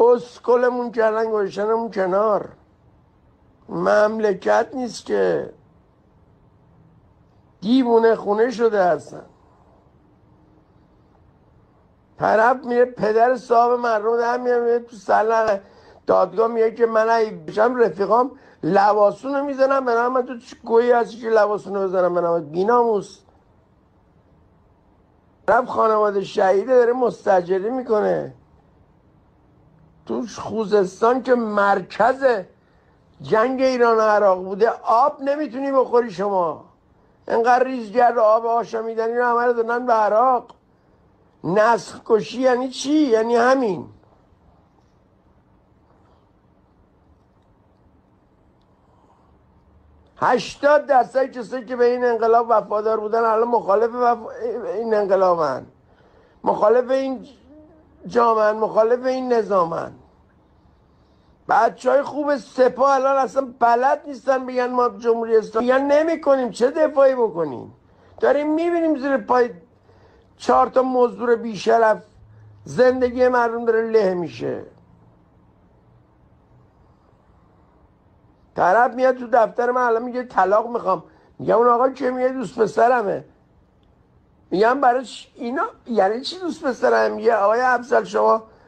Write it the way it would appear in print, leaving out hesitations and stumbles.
اسکلمون کردن گذاشتنمون کنار. مملکت نیست که، دیوونه خونه شده هستن. طرف میره پدر صاحب مردم در میره تو سلق دادگاه میگه که من اگه بشم رفیقام لباسونو میزنم به نام. من تو چه گویی هستی که لباسونو بزنم به نام؟ بیناموس. طرف خانواده شهیده داره مستاجری میکنه تو خوزستان که مرکز جنگ ایران و عراق بوده. آب نمیتونی بخوری شما، انقدر ریزگرد آب آشامیدنی رو همه رو دادن به عراق. نسل کشی یعنی چی؟ یعنی همین. هشتاد درصد کسایی که به این انقلاب وفادار بودن الان مخالف این انقلابن، مخالف این جامعن، مخالف این نظامن. بچه های خوب سپاه الان اصلا بلد نیستن بگن ما جمهوری اسلامی میگن نمی کنیم. چه دفاعی بکنیم؟ داریم میبینیم زیر پای 4 تا مزدور بیشرف زندگی مردم داره له میشه. طرف میاد تو دفتر من الان میگه طلاق میخوام. میگم اون آقا که میگه دوست پسرمه. میگم برای اینا یعنی چی دوست پسرم؟ میگه آقای افضل شما